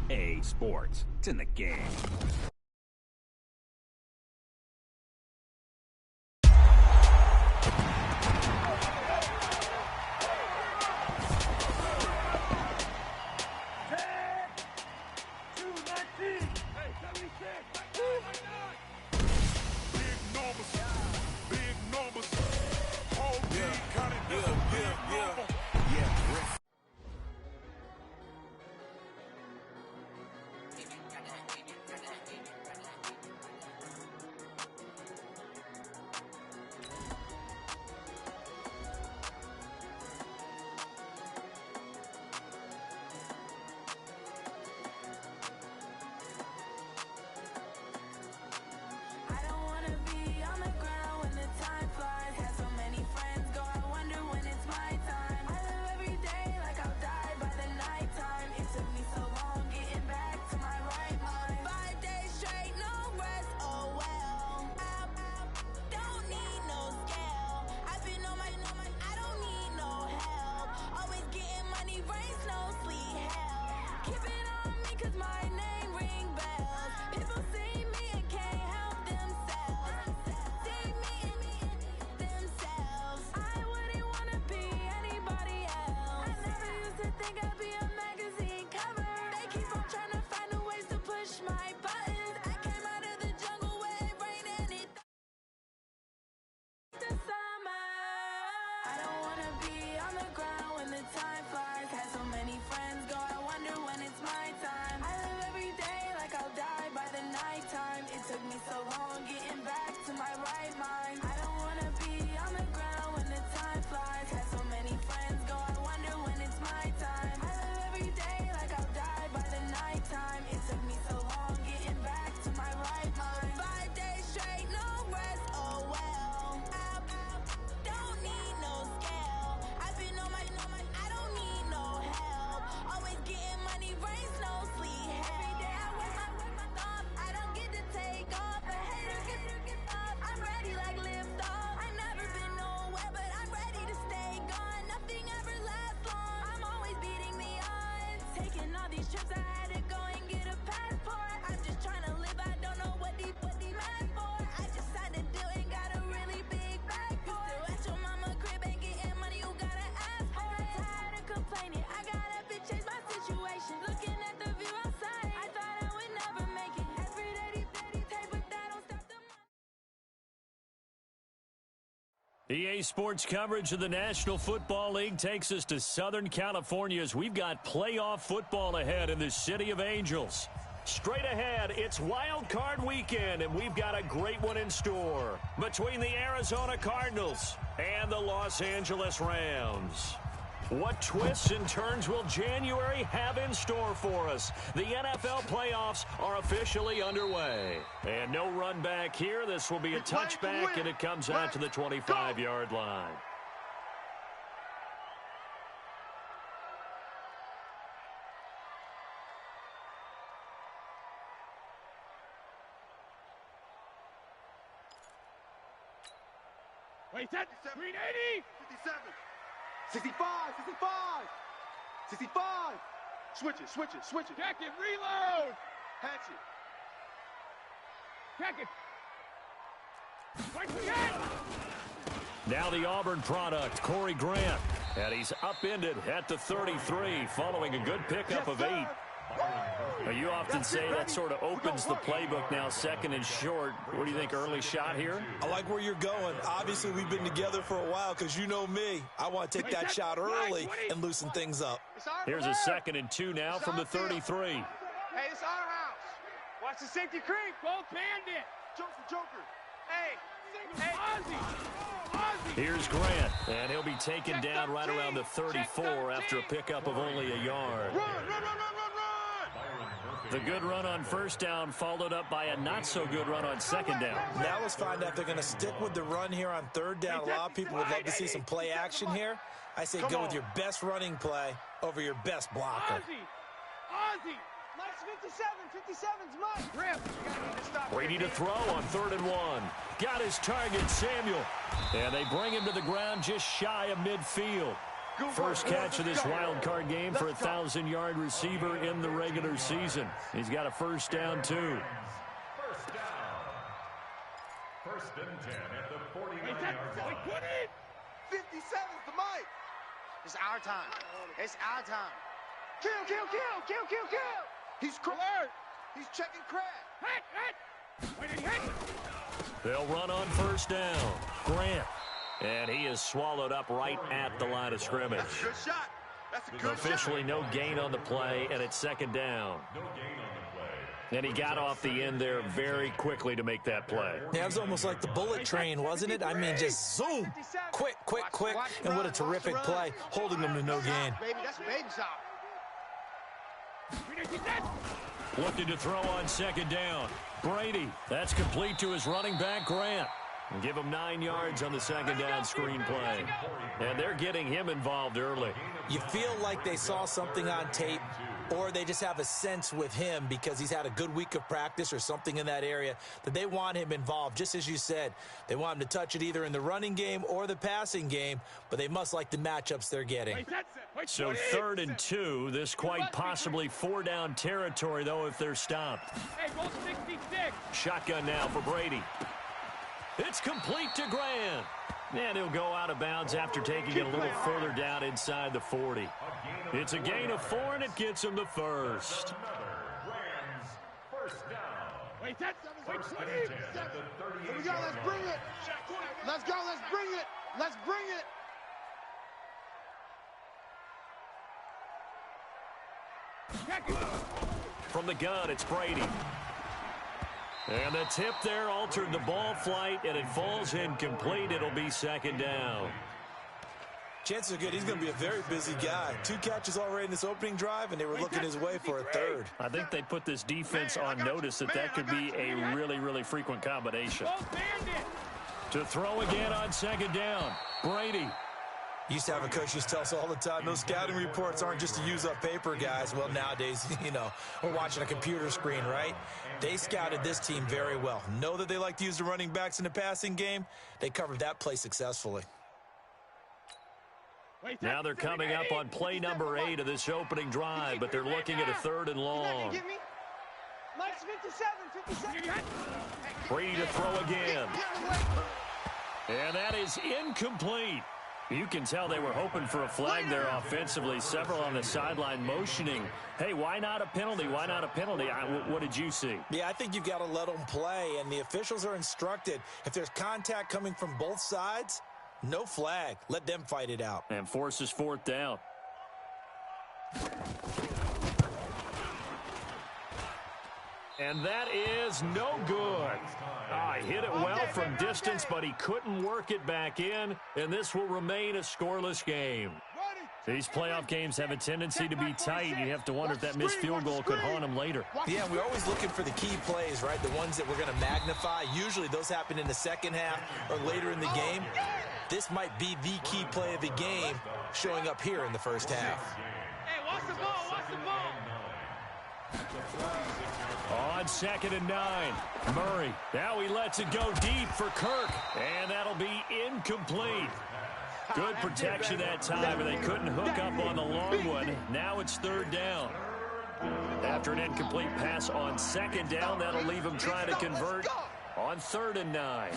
EA Sports. It's in the game. EA Sports coverage of the National Football League takes us to Southern California as we've got playoff football ahead in the City of Angels. Straight ahead, it's Wild Card Weekend, and we've got a great one in store between the Arizona Cardinals and the Los Angeles Rams. What twists and turns will January have in store for us? The NFL playoffs are officially underway. And no run back here. This will be a touchback, and it comes out to the 25-yard line. Wait, that 380? 57. 65, 65, 65. Switch it. Check it, reload. Hatch it. Check it. Right again. Now the Auburn product, Corey Grant. And he's upended at the 33 following a good pickup of 8. Now, you often say that sort of opens the playbook now, second and short. What do you think, early shot here? I like where you're going. Obviously, we've been together for a while because you know me. I want to take that shot early and loosen things up. Here's a 2nd and 2 now from the 33. Hey, it's our house. Watch the safety creep. Both bandit. Joker. Hey, Ozzy. Here's Grant, and he'll be taken down right around the 34 after a pickup of only a yard. Run. The good run on first down followed up by a not-so-good run on second down. Now let's find out if they're going to stick with the run here on third down. A lot of people would love to see some play action here. I say go with your best running play over your best blocker. Ozzy. Nice 57's mine. Rip. Brady to throw on 3rd and 1. Got his target, Samuel. And they bring him to the ground just shy of midfield. First catch of this wild card game for a 1,000-yard receiver in the regular season. He's got a first down, too. First down. First and 10 at the 49-yard line. 57's the mic. It's our time. It's our time. Kill. He's alert. He's checking crack. They'll run on first down. Grant. And he is swallowed up right at the line of scrimmage. That's a good shot. That's a good Officially no gain on the play, and it's second down. No gain on the play. And he got off the end there very quickly to make that play. Yeah, it was almost like the bullet train, wasn't it? I mean, just zoom. Quick. And what a terrific play, holding them to no gain. Baby, that's baby shot. Looking to throw on second down. Brady. That's complete to his running back, Grant. And give him 9 yards on the second down screen play. And they're getting him involved early. You feel like they saw something on tape, or they just have a sense with him because he's had a good week of practice or something in that area that they want him involved. Just as you said, they want him to touch it either in the running game or the passing game, but they must like the matchups they're getting. So 3rd and 2, this quite possibly 4-down territory, though, if they're stopped. Hey, go 66. Shotgun now for Brady. It's complete to Grant. And he'll go out of bounds after taking it a little further down inside the 40. It's a gain of 4, and it gets him the first. First down. Wait, that's First and 10 at the 38-yard Here we go. Let's bring it. Let's go. Let's bring it. Let's bring it. From the gun, it's Brady. And the tip there altered the ball flight, and it falls incomplete. It'll be second down. Chances are good he's going to be a very busy guy. 2 catches already in this opening drive, and they were looking his way for a 3rd. I think they put this defense on notice that could be a really, really frequent combination. To throw again on second down, Brady. Used to have a coach used to tell us all the time, those scouting reports aren't just to use up paper, guys. Well, nowadays, we're watching a computer screen, right? They scouted this team very well. Know that they like to use the running backs in the passing game. They covered that play successfully. Now they're coming up on play number 8 of this opening drive, but they're looking at a 3rd and long. Mike's 57. Brady to throw again. And that is incomplete. You can tell they were hoping for a flag there offensively. Several on the sideline motioning, hey, why not a penalty? Why not a penalty? What did you see? Yeah, I think you've got to let them play, and the officials are instructed. If there's contact coming from both sides, no flag. Let them fight it out. And forces 4th down. And that is no good. He hit it well from distance, but he couldn't work it back in, and this will remain a scoreless game. These playoff games have a tendency to be tight. You have to wonder if that missed field goal could haunt them later. Yeah, we're always looking for the key plays, right? The ones that we're going to magnify. Usually those happen in the second half or later in the game. This might be the key play of the game showing up here in the first half. Hey, watch the ball. Watch the ball. On 2nd and 9, Murray. Now he lets it go deep for Kirk, and that'll be incomplete. Good protection that time, and they couldn't hook up on the long one. Now it's 3rd down. After an incomplete pass on 2nd down, that'll leave him trying to convert on 3rd and 9.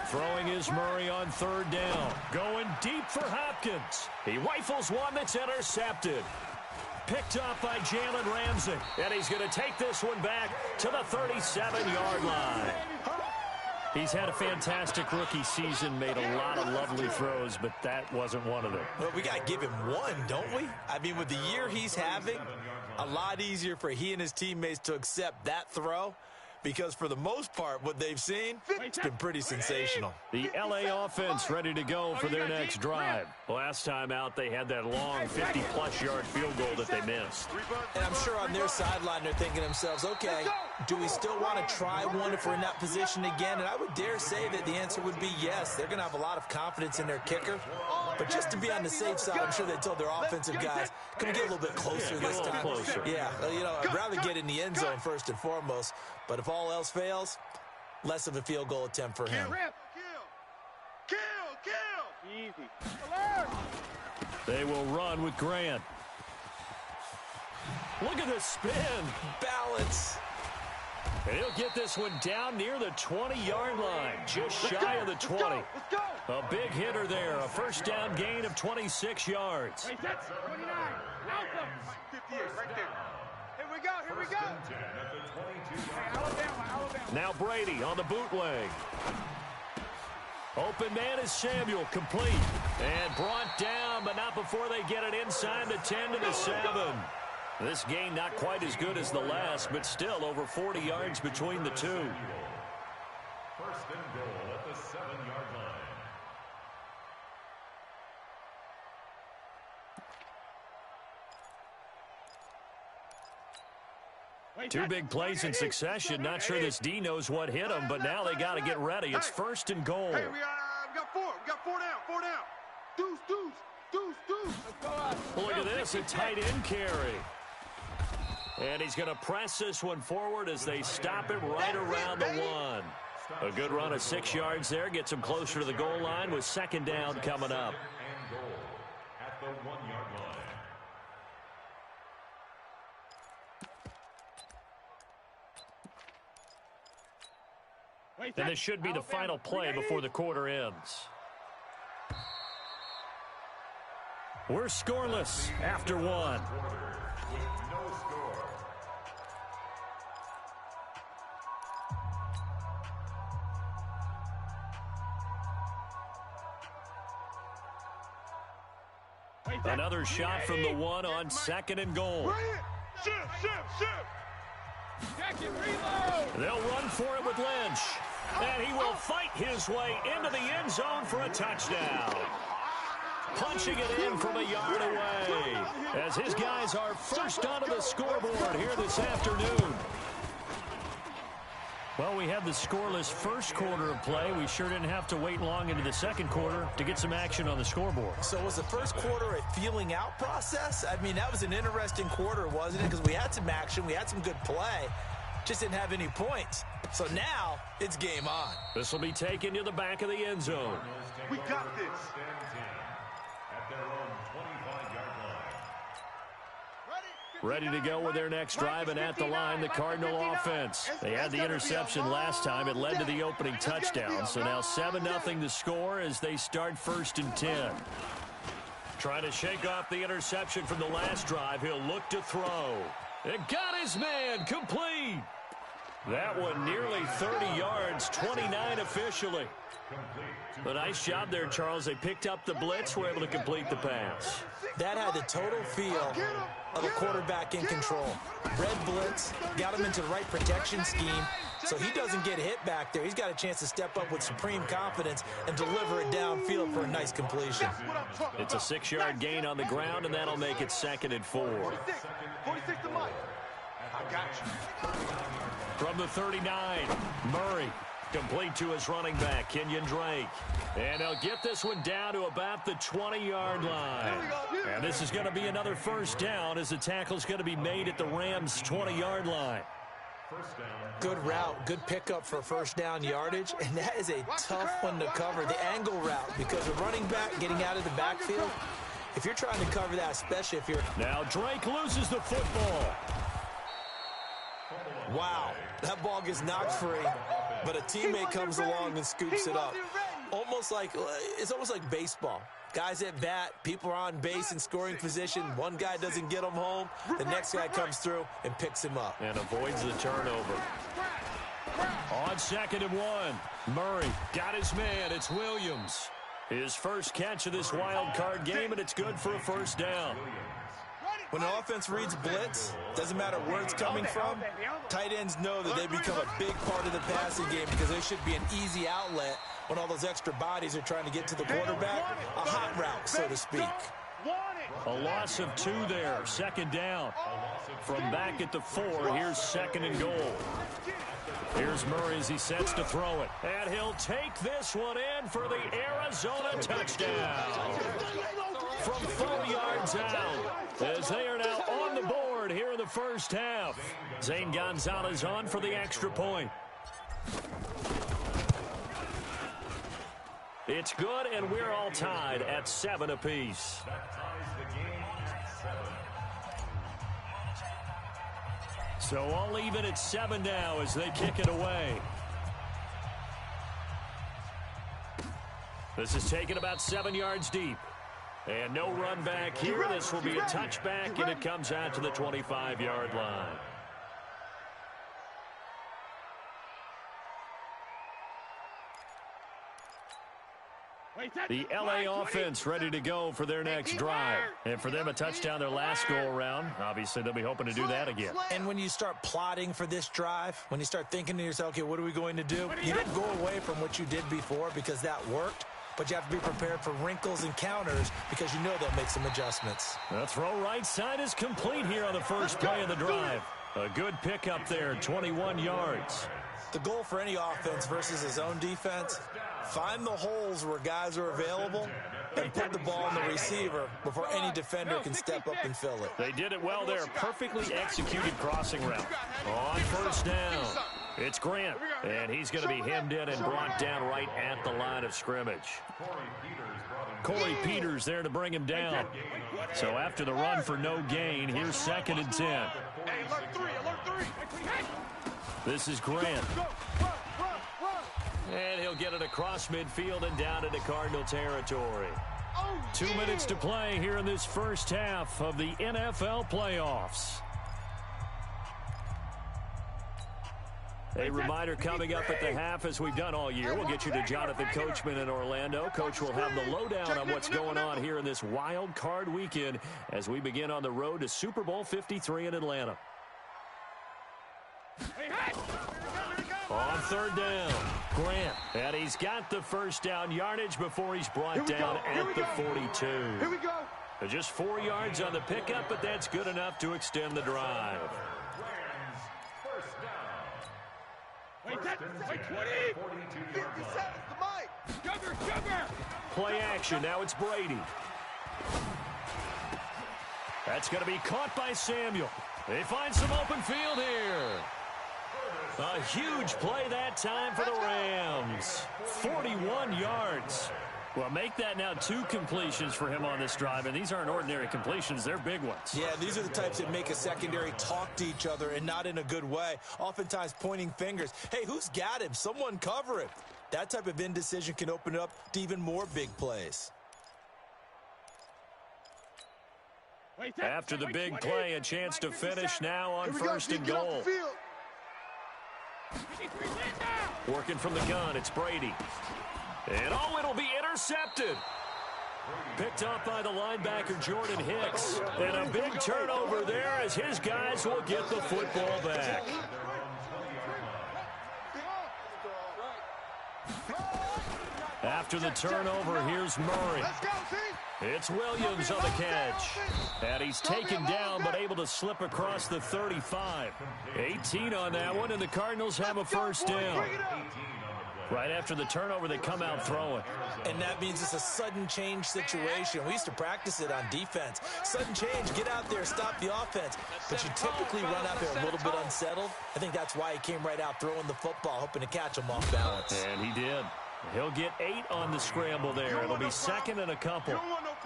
Throwing is Murray on 3rd down. Going deep for Hopkins. He rifles one that's intercepted. Picked up by Jalen Ramsey. And he's going to take this one back to the 37-yard line. He's had a fantastic rookie season, made a lot of lovely throws, but that wasn't one of them. Well, we got to give him one, don't we? I mean, with the year he's having, a lot easier for he and his teammates to accept that throw. Because for the most part, what they've seen, it's been pretty sensational. The L.A. offense ready to go for their next drive. Last time out, they had that long 50-plus yard field goal that they missed. And I'm sure on their sideline, they're thinking to themselves, okay, do we still want to try one if we're in that position again? And I would dare say that the answer would be yes. They're going to have a lot of confidence in their kicker. But just to be on the safe side, I'm sure they told their offensive guys, can we get a little bit closer this time? Closer. Yeah, I'd rather get in the end zone first and foremost. But if all else fails, less of a field goal attempt for him. Kill. Easy. Alert. They will run with Grant. Look at the spin. Balance. And he'll get this one down near the 20-yard line, just shy of the 20. Let's go. A big hitter there, a first down gain of 26 yards. Wait, that's 29. Alpha. 58, right there. Here we go, here we go. Hey, Alabama. Now Brady on the bootleg. Open man is Samuel, complete. And brought down, but not before they get it inside the 10 to the 7. This gain not quite as good as the last, but still over 40 yards between the two. First and goal at the 7-yard line. Two big plays in succession. Not sure this D knows what hit him, but now they got to get ready. It's first and goal. Hey, we got four. We got four down. Deuce. Look at this, a tight end carry. And he's going to press this one forward as they stop it right around the 1. A good run of 6 yards there. Gets him closer to the goal line with second down coming up. And goal at the 1-yard line. And this should be the final play before the quarter ends. We're scoreless after 1. Another shot from the 1 on second and goal. Shift. They'll run for it with Lynch. And he will fight his way into the end zone for a touchdown. Punching it in from a yard away as his guys are first onto the scoreboard here this afternoon. Well, we had the scoreless first quarter of play. We sure didn't have to wait long into the second quarter to get some action on the scoreboard. So was the first quarter a feeling out process? I mean, that was an interesting quarter, wasn't it? Because we had some action, we had some good play, just didn't have any points. So now it's game on. This will be taken to the back of the end zone. We got this. At their own 25-yard line. Ready to go with their next drive, and at the line, the Cardinal offense. They had the interception last time. It led to the opening touchdown. So now 7-0 to score as they start first and 10. Trying to shake off the interception from the last drive. He'll look to throw. It got his man complete. That one nearly 30 yards, 29 officially. A nice job there, Charles. They picked up the blitz, were able to complete the pass. That had the total feel of a quarterback in control. Red blitz, got him into the right protection scheme, so he doesn't get hit back there. He's got a chance to step up with supreme confidence and deliver it downfield for a nice completion. It's a 6-yard gain on the ground, and that'll make it 2nd and 4. 46 to Mike. I got you. From the 39, Murray. Complete to his running back, Kenyon Drake. And they'll get this one down to about the 20-yard line. And this is going to be another first down as the tackle's going to be made at the Rams' 20-yard line. Good route, good pickup for first down yardage, and that is a tough one to cover, the angle route, because a running back getting out of the backfield, if you're trying to cover that, especially if you're... Now Drake loses the football. Wow, that ball gets knocked free, but a teammate comes along and scoops it up. It's almost like baseball. Guys at bat, people are on base in scoring position. One guy doesn't get him home. The next guy comes through and picks him up. And avoids the turnover. On 2nd and 1, Murray got his man. It's Williams. His first catch of this wild card game, and it's good for a first down. When an offense reads blitz, doesn't matter where it's coming from, tight ends know that they become a big part of the passing game because there should be an easy outlet when all those extra bodies are trying to get to the quarterback. A hot route, so to speak. A loss of 2 there, 2nd down. From back at the 4, here's 2nd and goal. Here's Murray as he sets to throw it. And he'll take this one in for the Arizona touchdown. From 4 yards out, as they are now on the board here in the first half. Zane Gonzalez on for the extra point. It's good, and we're all tied at 7 apiece. That ties the game at 7. So all even at 7 now as they kick it away. This is taken about 7 yards deep. And no run back here. This will be a touchback, and it comes out to the 25-yard line. The LA offense ready to go for their next drive. And for them, a touchdown their last go-around. Obviously, they'll be hoping to do that again. And when you start plotting for this drive, when you start thinking to yourself, okay, what are we going to do? You don't go away from what you did before because that worked. But you have to be prepared for wrinkles and counters because you know they'll make some adjustments. The throw right side is complete here on the first play of the drive. A good pickup there, 21 yards. The goal for any offense versus his own defense, find the holes where guys are available and put the ball on the receiver before any defender can step up and fill it. They did it well there. Perfectly executed crossing route. On first down, it's Grant. And he's going to be hemmed in and brought down right at the line of scrimmage. Corey Peters there to bring him down. So after the run for no gain, here's 2nd and 10. This is Grant. And he'll get it across midfield and down into Cardinal territory. 2 minutes to play here in this first half of the NFL playoffs. A reminder coming up at the half, as we've done all year. We'll get you to Jonathan Coachman in Orlando. Coach will have the lowdown on what's going on here in this wild card weekend as we begin on the road to Super Bowl 53 in Atlanta. On third down, Grant. And he's got the first down yardage before he's brought down at the 42. Here we go. Just 4 yards on the pickup, but that's good enough to extend the drive. Wait, 20. 57's the mic. Sugar. Play action. Now it's Brady. That's going to be caught by Samuel. They find some open field here. A huge play that time for the Rams. 41 yards. Well, make that now 2 completions for him on this drive, and these aren't ordinary completions. They're big ones. Yeah, these are the types that make a secondary talk to each other and not in a good way. Oftentimes pointing fingers. Hey, who's got him? Someone cover him. That type of indecision can open it up to even more big plays. After the big play, a chance to finish now on first and goal. Working from the gun, it's Brady. And it'll be intercepted. Picked up by the linebacker, Jordan Hicks. And a big turnover there as his guys will get the football back. After the turnover, here's Murray. It's Williams on the catch. And he's taken down but able to slip across the 35. 18 on that one, and the Cardinals have a first down. Right after the turnover, they come out throwing. And that means it's a sudden change situation. We used to practice it on defense. Sudden change, get out there, stop the offense. But you typically run out there a little bit unsettled. I think that's why he came right out throwing the football, hoping to catch him off balance. And he did. He'll get 8 on the scramble there. It'll be 2nd and a couple.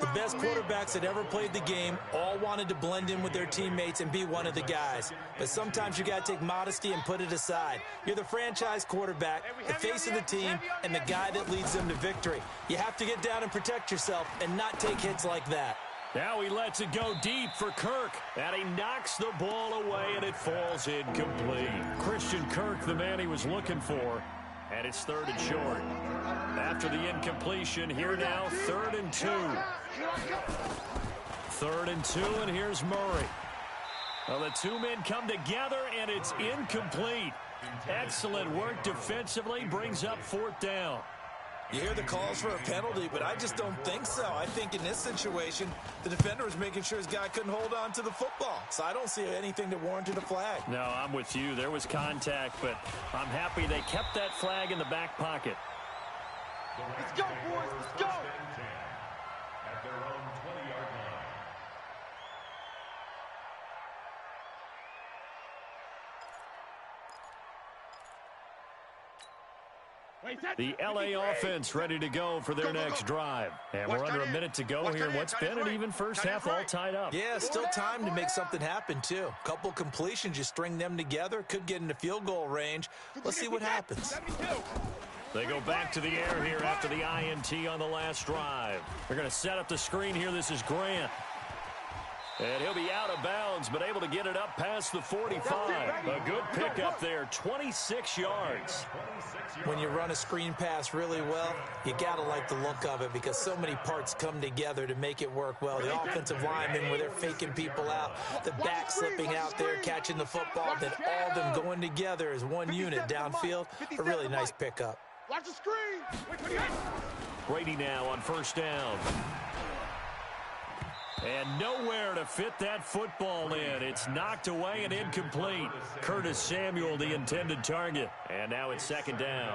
The best quarterbacks that ever played the game all wanted to blend in with their teammates and be one of the guys. But sometimes you got to take modesty and put it aside. You're the franchise quarterback, the face of the team, and the guy that leads them to victory. You have to get down and protect yourself and not take hits like that. Now he lets it go deep for Kirk. And he knocks the ball away, and it falls incomplete. Christian Kirk, the man he was looking for. And it's 3rd and short. After the incompletion, here now, 3rd and 2. 3rd and 2, and here's Murray. Well, the 2 men come together, and it's incomplete. Excellent work defensively, brings up 4th down. You hear the calls for a penalty, but I just don't think so. I think in this situation, the defender was making sure his guy couldn't hold on to the football. So I don't see anything that warranted a flag. No, I'm with you. There was contact, but I'm happy they kept that flag in the back pocket. Let's go, boys. Let's go. At their own 20-yard line. The LA offense ready to go for their next drive. And we're under a minute to go here. What's been an even first half all tied up. Yeah, still time to make something happen, too. Couple completions, you string them together, could get into field goal range. Let's see what happens. They go back to the air here after the INT on the last drive. They're going to set up the screen here. This is Grant. And he'll be out of bounds, but able to get it up past the 45. A good pickup there, 26 yards. When you run a screen pass really well, you got to like the look of it because so many parts come together to make it work well. The offensive linemen where they're faking people out, the back slipping out there, catching the football, then all of them going together as one unit downfield. A really nice pickup. Watch the screen. Brady now on first down. And nowhere to fit that football in. It's knocked away and incomplete. Curtis Samuel, the intended target. And now it's second down.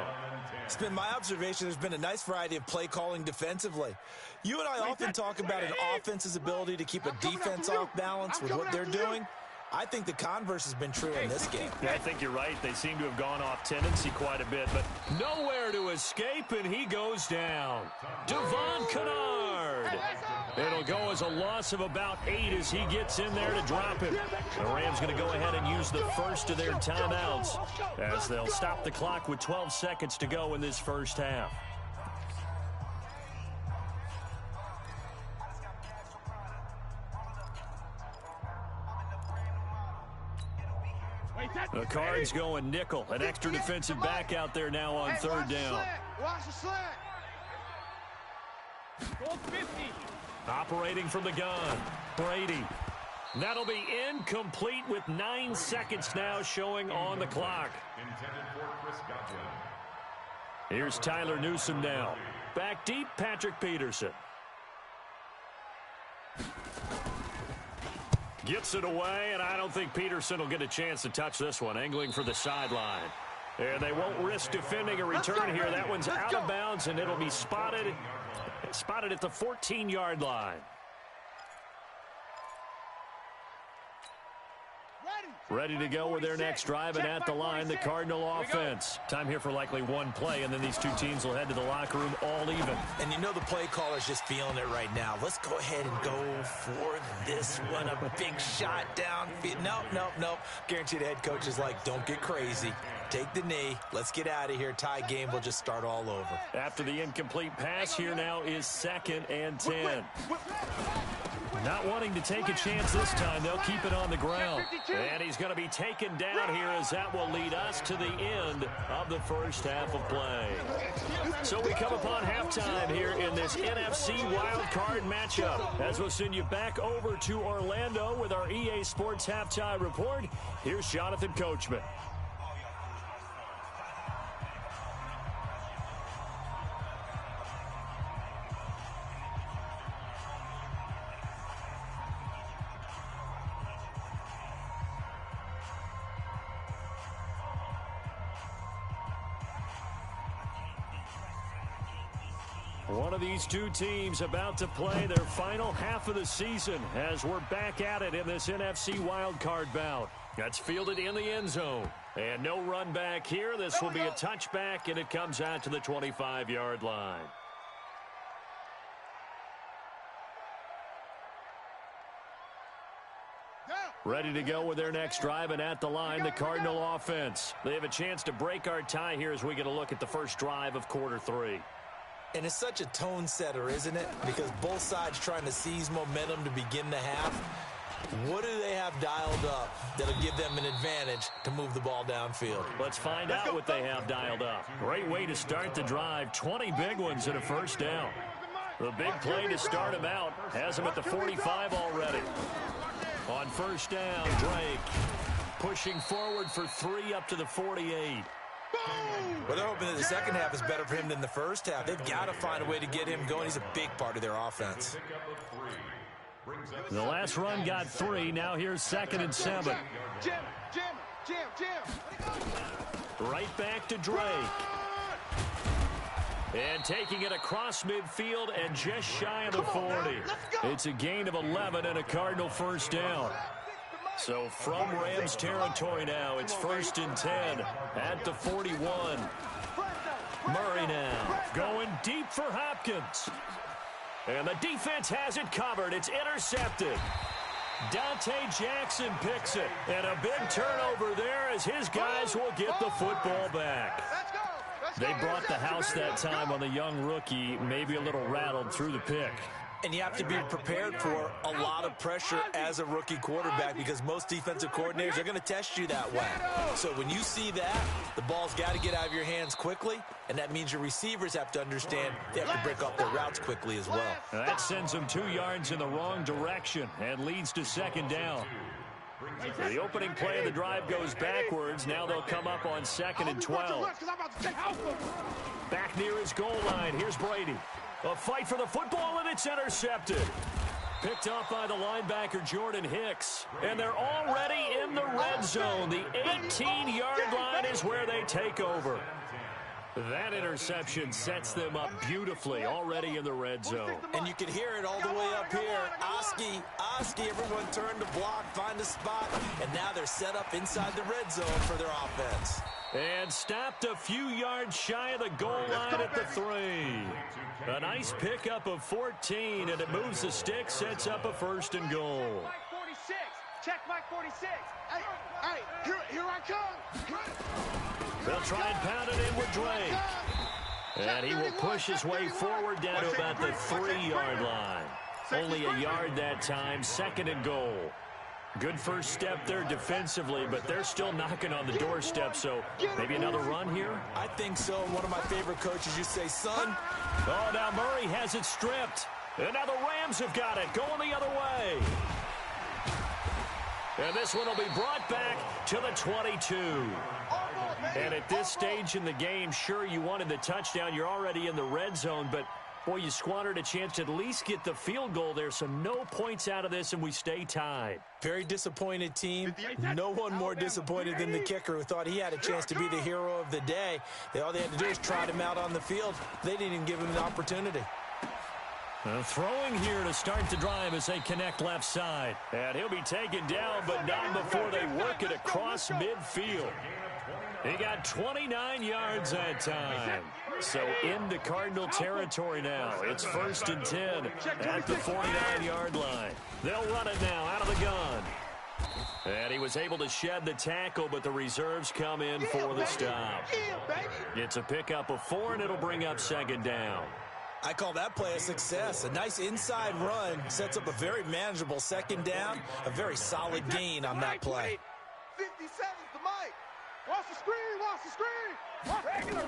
It's been my observation there's been a nice variety of play calling defensively. You and I often talk about an offense's ability to keep a defense off balance with what they're doing. I think the converse has been true in this game. Yeah, I think you're right. They seem to have gone off tendency quite a bit, but nowhere to escape, and he goes down. Devon Kennard. It'll go as a loss of about 8 as he gets in there to drop him. The Rams going to go ahead and use the first of their timeouts as they'll stop the clock with 12 seconds to go in this first half. The Cards going nickel. An extra defensive back out there now on third down. Watch the slant. Operating from the gun. Brady. That'll be incomplete with 9 seconds now showing on the clock. Here's Tyler Newsome now. Back deep, Patrick Peterson. Gets it away, and I don't think Peterson will get a chance to touch this one. Angling for the sideline. And they won't risk defending a return here. That one's out of bounds, and it'll be spotted at the 14-yard line. Ready to go with their next drive, and at the line, the Cardinal offense. Time here for likely one play, and then these two teams will head to the locker room all even. And you know the play caller's just feeling it right now. Let's go ahead and go for this one. A big shot downfield. Nope. Guarantee the head coach is like, don't get crazy. Take the knee. Let's get out of here. Tie game will just start all over. After the incomplete pass, here now is 2nd and 10. Not wanting to take a chance this time. They'll keep it on the ground. And he's going to be taken down here as that will lead us to the end of the first half of play. So we come upon halftime here in this NFC wildcard matchup. As we'll send you back over to Orlando with our EA Sports Halftime Report, here's Jonathan Coachman. One of these two teams about to play their final half of the season as we're back at it in this NFC wildcard bout. That's fielded in the end zone. And no run back here. This will be a touchback, and it comes out to the 25-yard line. Ready to go with their next drive, and at the line, the Cardinal offense. They have a chance to break our tie here as we get a look at the first drive of quarter 3. And it's such a tone setter, isn't it? Because both sides trying to seize momentum to begin the half. What do they have dialed up that'll give them an advantage to move the ball downfield? Let's find out what they have dialed up. Great way to start the drive. 20 big ones and a first down. The big play to start him out has him at the 45 already. On first down, Drake pushing forward for 3 up to the 48. Well, they're hoping that the second half is better for him than the first half. They've got to find a way to get him going. He's a big part of their offense. The last run got 3. Now here's 2nd and 7. Right back to Drake. And taking it across midfield and just shy of the 40. It's a gain of 11 and a Cardinal first down. So from Rams territory now, it's 1st and 10 at the 41. Murray now going deep for Hopkins. And the defense has it covered. It's intercepted. Dante Jackson picks it. And a big turnover there as his guys will get the football back. They brought the house that time on the young rookie, maybe a little rattled through the pick. And you have to be prepared for a lot of pressure as a rookie quarterback because most defensive coordinators are going to test you that way. So when you see that, the ball's got to get out of your hands quickly, and that means your receivers have to understand they have to break off their routes quickly as well. That sends them 2 yards in the wrong direction and leads to second down. The opening play of the drive goes backwards. Now they'll come up on 2nd and 12. Back near his goal line. Here's Brady. A fight for the football, and it's intercepted. Picked up by the linebacker, Jordan Hicks. And they're already in the red zone. The 18-yard line is where they take over. That interception sets them up beautifully already in the red zone. And you can hear it all the way up here. Oski, everyone turn to block, find a spot, and now they're set up inside the red zone for their offense. And stopped a few yards shy of the goal line at the 3. A nice pickup of 14, and it moves the stick, sets up a 1st and goal. Mike 46. Check Mike 46. Hey, here I come. They'll try and pound it in with Drake. And he will push his way forward down to about the 3-yard line. Only a yard that time, 2nd and goal. Good first step there defensively, but they're still knocking on the doorstep, so maybe another run here? I think so. One of my favorite coaches, you say, son. Oh, now Murray has it stripped. And now the Rams have got it, going the other way. And this one will be brought back to the 22. And at this stage in the game, sure, you wanted the touchdown. You're already in the red zone, but boy, you squandered a chance to at least get the field goal there, so no points out of this, and we stay tied. Very disappointed team. No one more disappointed than the kicker who thought he had a chance to be the hero of the day. All they had to do is trot him out on the field. They didn't even give him the opportunity. Throwing here to start the drive as they connect left side. And he'll be taken down, but not before they work it across midfield. He got 29 yards that time. So into Cardinal territory now. It's 1st and 10 at the 49-yard line. They'll run it now out of the gun. And he was able to shed the tackle, but the reserves come in for the stop. It's a pickup of 4, and it'll bring up 2nd down. I call that play a success. A nice inside run sets up a very manageable 2nd down. A very solid gain on that play. 57's the mic. Watch the screen. Regular.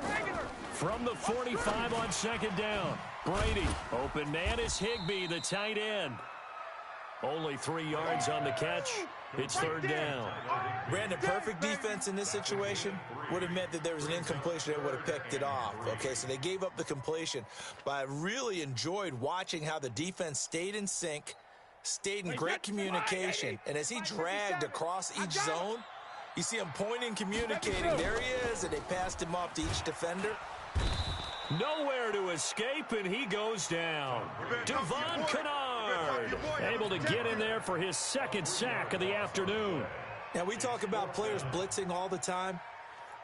From the 45 on 2nd down. Brady. Open man is Higbee, the tight end. Only 3 yards on the catch. It's 3rd down. Brandon, perfect defense in this situation would have meant that there was an incompletion that would have picked it off. Okay, so they gave up the completion. But I really enjoyed watching how the defense stayed in sync, stayed in great communication. And as he dragged across each zone, you see him pointing, communicating. There he is, and they passed him off to each defender. Nowhere to escape, and he goes down. Devon Kennard able to get in there for his 2nd sack of the afternoon. Now, we talk about players blitzing all the time.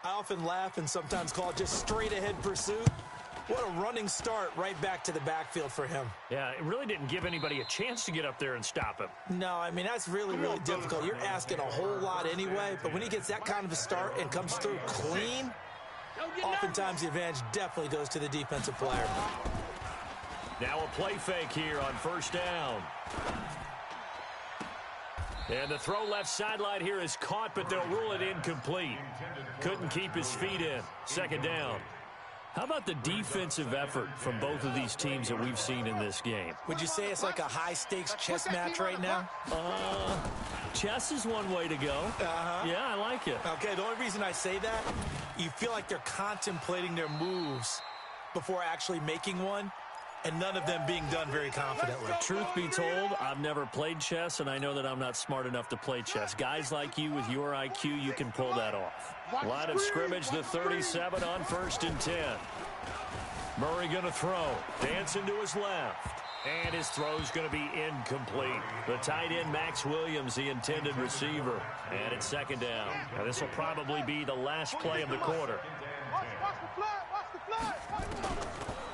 I often laugh and sometimes call it just straight-ahead pursuit. What a running start right back to the backfield for him. Yeah, it really didn't give anybody a chance to get up there and stop him. No, I mean, that's really, really difficult. You're asking a whole lot anyway, but when he gets that kind of a start and comes through clean, oftentimes the advantage definitely goes to the defensive player. Now a play fake here on 1st down. And the throw left sideline here is caught, but they'll rule it incomplete. Couldn't keep his feet in. 2nd down. How about the defensive effort from both of these teams that we've seen in this game? Would you say it's like a high-stakes chess match right now? Chess is one way to go. Yeah, I like it. Okay, the only reason I say that, you feel like they're contemplating their moves before actually making one, and none of them being done very confidently. Truth be told, I've never played chess, and I know that I'm not smart enough to play chess. Guys like you with your IQ, you can pull that off. Line of scrimmage, the 37 on 1st and 10. Murray going to throw. Dancing to his left. And his throw's going to be incomplete. The tight end, Max Williams, the intended receiver. And it's 2nd down. Now, this will probably be the last play of the quarter. Watch the flag.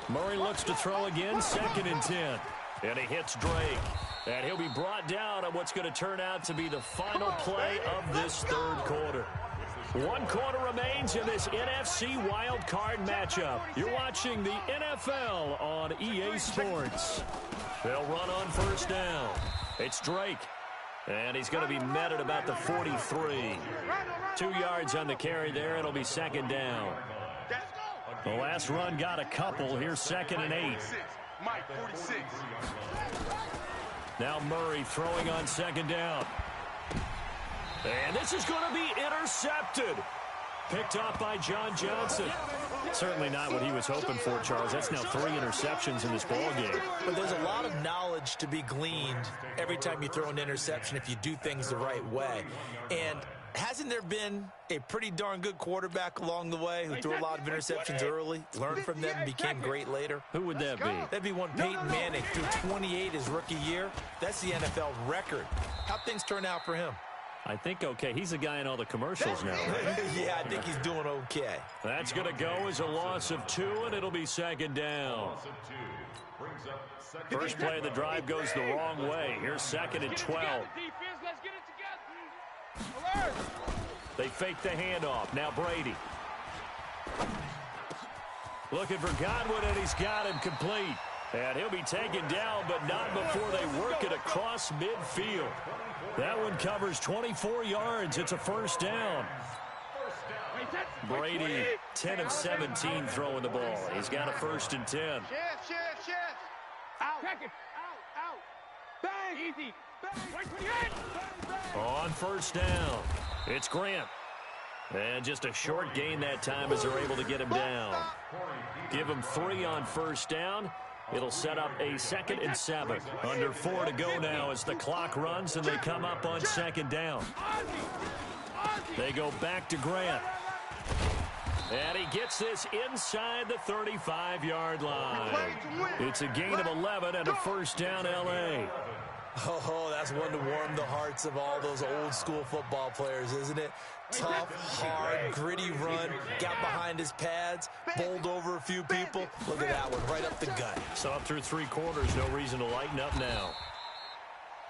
Murray looks to throw again, 2nd and 10. And he hits Drake. And he'll be brought down on what's going to turn out to be the final play of this 3rd quarter. 1 quarter remains in this NFC wild card matchup. You're watching the NFL on EA Sports. They'll run on 1st down. It's Drake. And he's going to be met at about the 43. 2 yards on the carry there. It'll be 2nd down. The last run got a couple. Here's 2nd and 8. Mike, 46. Now Murray throwing on 2nd down. And this is going to be intercepted. Picked off by John Johnson. Certainly not what he was hoping for, Charles. That's now 3 interceptions in this ballgame. But there's a lot of knowledge to be gleaned every time you throw an interception if you do things the right way. And hasn't there been a pretty darn good quarterback along the way who threw a lot of interceptions early, learned from them, and became great later? Who would that be? That'd be one Peyton Manning, threw 28 his rookie year. That's the NFL record. How'd things turn out for him? I think okay. He's the guy in all the commercials now, right? Yeah, I think he's doing okay. That's going to go as a loss of 2, and it'll be 2nd down. First play of the drive goes the wrong way. Here's 2nd and 12. They fake the handoff. Now Brady. Looking for Godwin, and he's got him complete. And he'll be taken down, but not before they work it across midfield. That one covers 24 yards. It's a 1st down. Brady, 10 of 17 throwing the ball. He's got a 1st and 10. Out. Check it. Out. Bang. Easy. On 1st down, it's Grant. And just a short gain that time as they're able to get him down. Give him 3 on 1st down. It'll set up a 2nd and 7. Under 4 to go now as the clock runs and they come up on 2nd down. They go back to Grant. And he gets this inside the 35-yard line. It's a gain of 11 and a 1st down L.A. Oh, that's one to warm the hearts of all those old-school football players, isn't it? Tough, hard, gritty run, got behind his pads, bowled over a few people. Look at that one, right up the gut. So up through 3 quarters, no reason to lighten up now.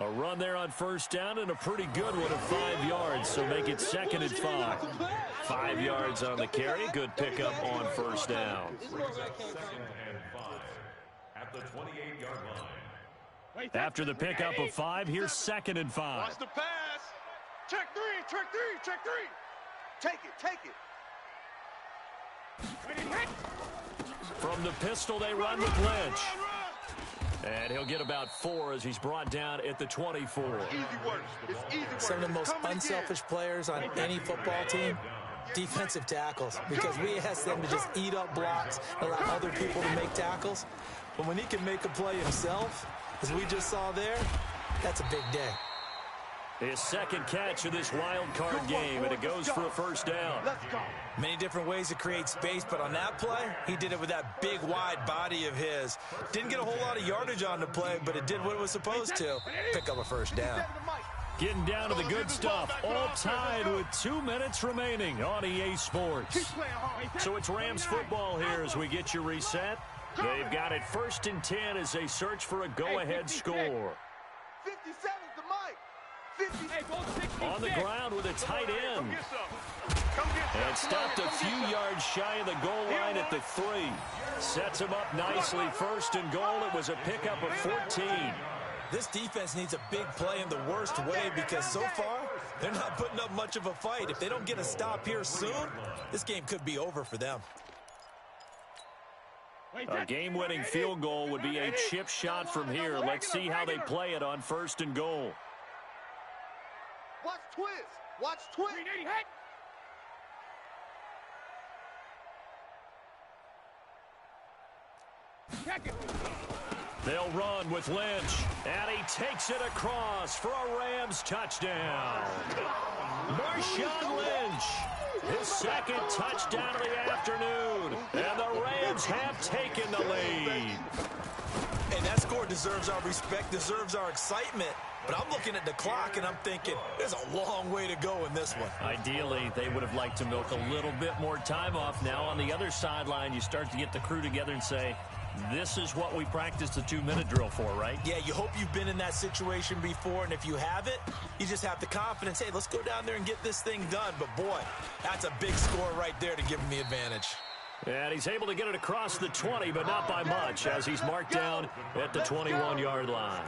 A run there on 1st down and a pretty good one of 5 yards, so make it 2nd and 5. 5 yards on the carry, good pickup on 1st down. 2nd and 5 at the 28-yard line. After the pickup of 5, here's 2nd and 5. Watch the pass. Check 3. Take it. From the pistol, they run with Lynch. And he'll get about 4 as he's brought down at the 24. Easy work. It's easy work. Some of the most unselfish players on any football team, defensive tackles, because we ask them to just eat up blocks, allow other people to make tackles. But when he can make a play himself, as we just saw there, that's a big day. His 2nd catch of this wild card game, and it goes for a 1st down. Let's go. Many different ways to create space, but on that play, he did it with that big, wide body of his. Didn't get a whole lot of yardage on the play, but it did what it was supposed to. Pick up a 1st down. Getting down to the good stuff, all tied with 2 minutes remaining on EA Sports. So it's Rams football here as we get you reset. They've got it 1st and 10 as they search for a go-ahead score. 57's the mic. 50. On the ground with a tight end. And stopped a few yards shy of the goal line at the 3. Sets him up nicely. 1st and goal. It was a pickup of 14. This defense needs a big play in the worst way because so far, they're not putting up much of a fight. If they don't get a stop here soon, this game could be over for them. A game-winning field goal would be a chip shot from here. Let's see how they play it on 1st and goal. Watch twist. They'll run with Lynch, and he takes it across for a Rams touchdown. Marshawn Lynch, his 2nd touchdown of the afternoon, and the Rams have taken the lead. And that score deserves our respect, deserves our excitement. But I'm looking at the clock, and I'm thinking there's a long way to go in this one. Ideally, they would have liked to milk a little bit more time off. Now on the other sideline, you start to get the crew together and say, this is what we practiced the 2-minute drill for, right? Yeah, you hope you've been in that situation before, and if you haven't, you just have the confidence, hey, let's go down there and get this thing done. But, boy, that's a big score right there to give him the advantage. And he's able to get it across the 20, but not by much, as he's marked down at the 21-yard line.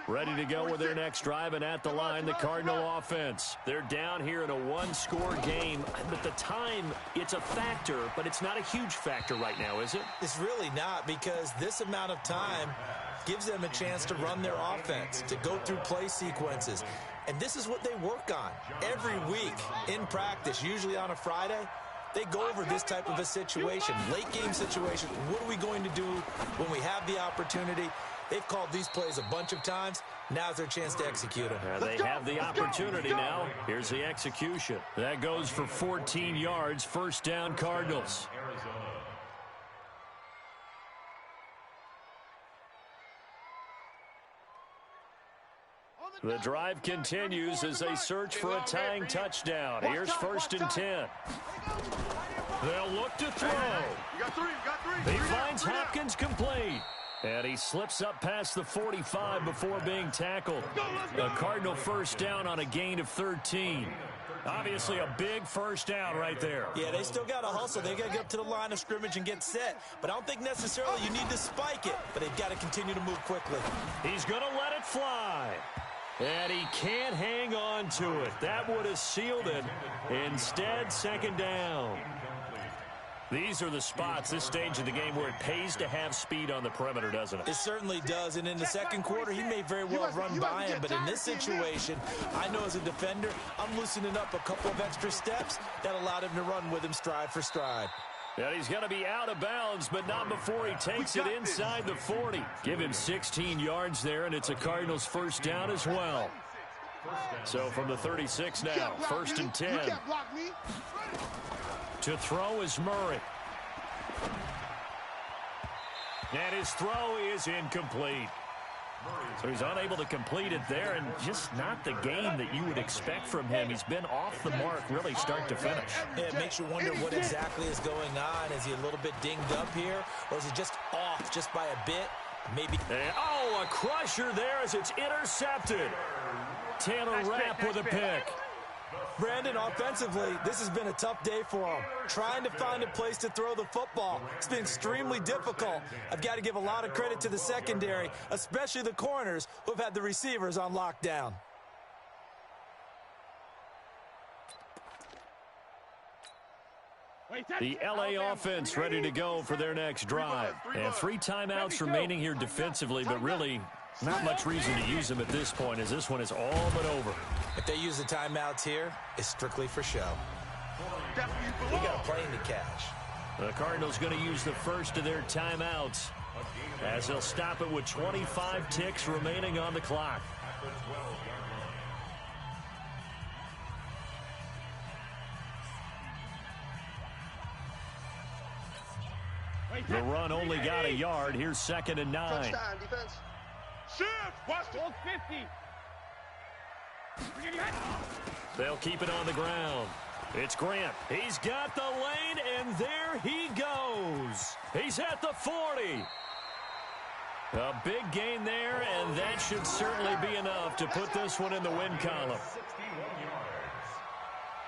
Ready to go with their next drive, and at the line, the Cardinal offense. They're down here in a one-score game. But the time, it's a factor, but it's not a huge factor right now, is it? It's really not, because this amount of time gives them a chance to run their offense, to go through play sequences. And this is what they work on every week in practice, usually on a Friday. They go over this type of a situation, late-game situation. What are we going to do when we have the opportunity? They've called these plays a bunch of times. Now's their chance to execute them. They have the opportunity now. Here's the execution. That goes for 14 yards. First down, Cardinals. The drive continues as they search for a tying touchdown. Here's 1st and 10. They'll look to throw. He finds Hopkins complete. And he slips up past the 45 before being tackled. A Cardinal first down on a gain of 13. Obviously a big first down right there. Yeah, they still got to hustle. They got to get up to the line of scrimmage and get set. But I don't think necessarily you need to spike it. But they've got to continue to move quickly. He's going to let it fly. And he can't hang on to it. That would have sealed it. Instead, second down. These are the spots, this stage of the game, where it pays to have speed on the perimeter, doesn't it? It certainly does. And in the second quarter, he may very well run by him. But in this situation, I know as a defender, I'm loosening up a couple of extra steps that allowed him to run with him stride for stride. And he's going to be out of bounds, but not before he takes it inside the 40. Give him 16 yards there, and it's a Cardinals first down as well. So from the 36 now, 1st and 10. To throw is Murray. And his throw is incomplete. So he's unable to complete it there, and just not the game that you would expect from him. He's been off the mark really start to finish. Yeah, it makes you wonder what exactly is going on. Is he a little bit dinged up here, or is he just off just by a bit? Maybe. And, oh, a crusher there as it's intercepted. Taylor Rapp with a pick. Brandon, offensively, this has been a tough day for him. Trying to find a place to throw the football. It's been extremely difficult. I've got to give a lot of credit to the secondary, especially the corners who've had the receivers on lockdown. The LA offense ready to go for their next drive. And 3 timeouts remaining here defensively, but really not much reason to use them at this point, as this one is all but over. If they use the timeouts here, it's strictly for show. They got a plane to catch. The Cardinals going to use the first of their timeouts, as they'll stop it with 25 ticks remaining on the clock. The run only got a yard. Here's 2nd and 9. Touchdown, defense. Shift! Watch the 50. They'll keep it on the ground. It's Grant. He's got the lane, and there he goes. He's at the 40. A big gain there, and that should certainly be enough to put this one in the win column. 61 yards.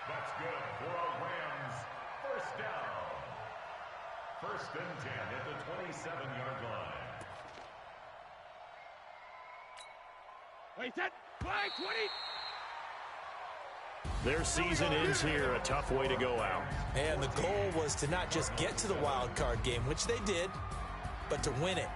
That's good for a Rams first down. 1st and 10 at the 27-yard line. Wait, that flag 20. Their season ends here. A tough way to go out. And the goal was to not just get to the wild card game, which they did, but to win it.